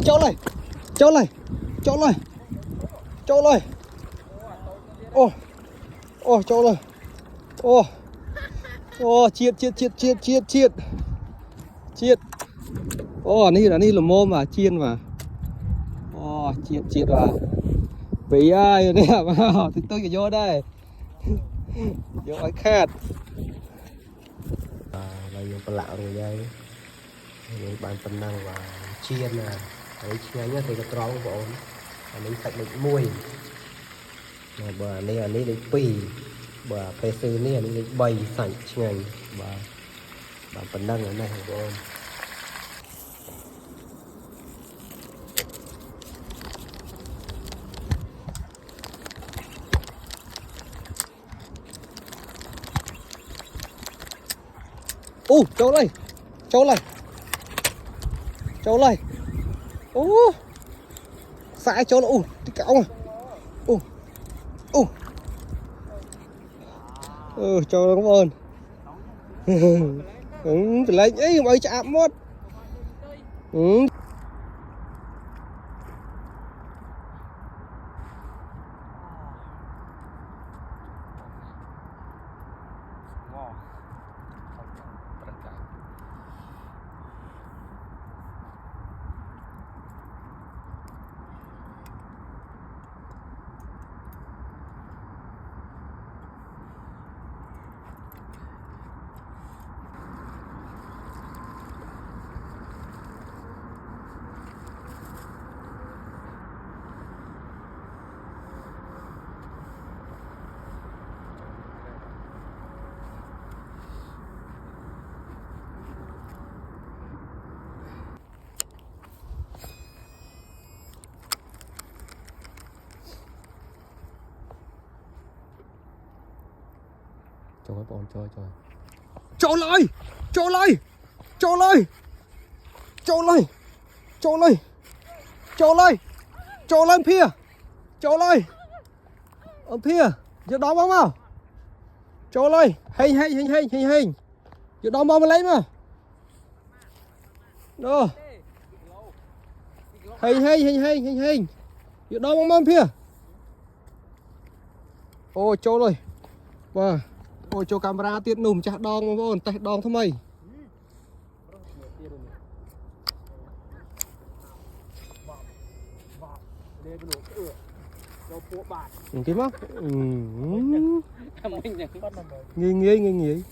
Trâu này, trâu này, trâu này, trâu này. Ô, ô trâu này. Ô, ô chiết. Ô này là mồm mà chiên mà. Ô chiết mà. Vì ai nè vào thì tôi vô đây. Vô ai khát. Là vô con lạo rồi đây. Đây bàn tầm năng và chiên nè. Đấy ngay nhá thì cái tròn của bọn. Lấy sạch được mùi. Bờ này lấy pì. Bờ phê sư này lấy bay sạch ngay. Bàn tầm năng ở này của bọn. Trâu này. Sải trâu này, tí cạo mà. Trâu nó cảm ơn. Phải lấy ấy mà chạm mất. Cho các bọn chơi. Trâu lên phía. Trâu lên. Ở phía. Giờ đó bóng nào. Trâu lên. Hình. Giờ đó bóng mà lấy mà. Đó. Hình. Giờ đó bóng phía. Ô trâu lên. Wow. Ôi cho camera tiết nùm chả đong mà vô tay đong thôi mày. Cái mắt. Nghi.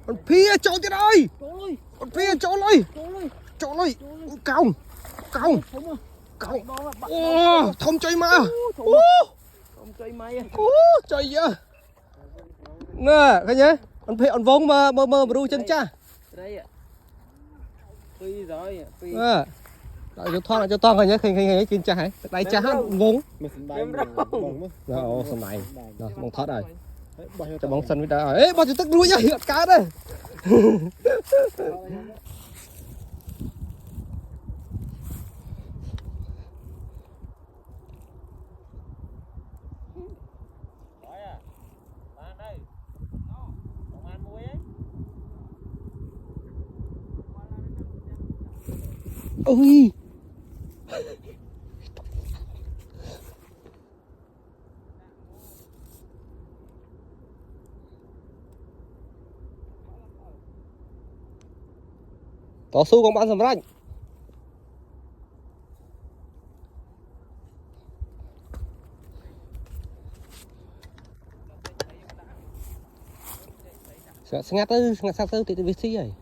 Con phía trâu tiết ơi. Con phía trâu lên. Còng. Ô, thông chơi mà. Chơi gì à? Nè, cái nhá. Con phía on vong mà ru chân cha. Đây ạ. Phi rồi, phi. Lại cho toan rồi nhá, khinh chín cha hả? Đây cha hát vốn. Rồi, sầm này. Rồi, bóng thoát rồi. Cho bóng sân với đá. Ê, bao nhiêu tức đuôi nhá, hiện cá đây. Ôi. Có su con bạn sầm ranh. Ngắt sao thì vị trí rồi.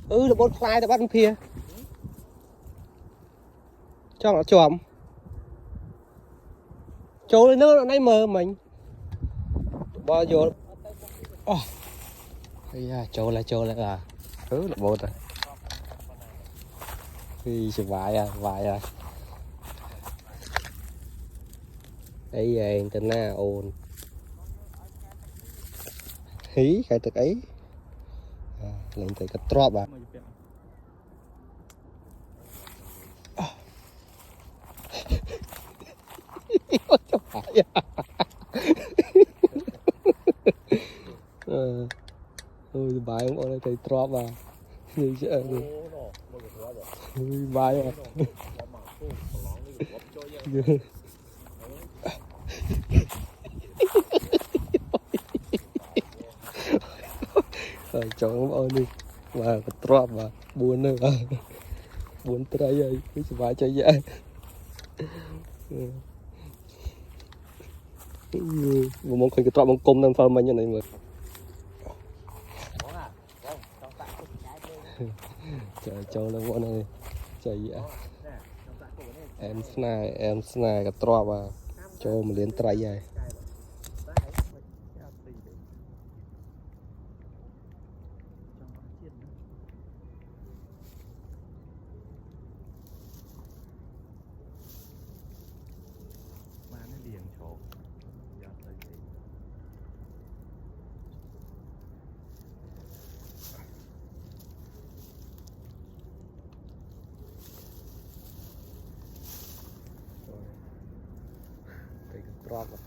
Là bốn fly đã bắt phía cho nó chòm Chỗ lên nước nãy mơ mình bao vô chỗ lại à thứ là bột rồi khi sẽ vài à ấy về tên na ồn hí khai thực ấy lên tới cái drop à ôi bài ông ơi thấy drop à như vậy bài à cho ông ơi đi và cái drop mà buồn nữa buồn trai vậy cái bài chơi vậy một món cái drop bằng cung đang farm như này mà trời cho nó bọn này trời vậy em snai cái drop à cho mình lên trai vậy cái drop à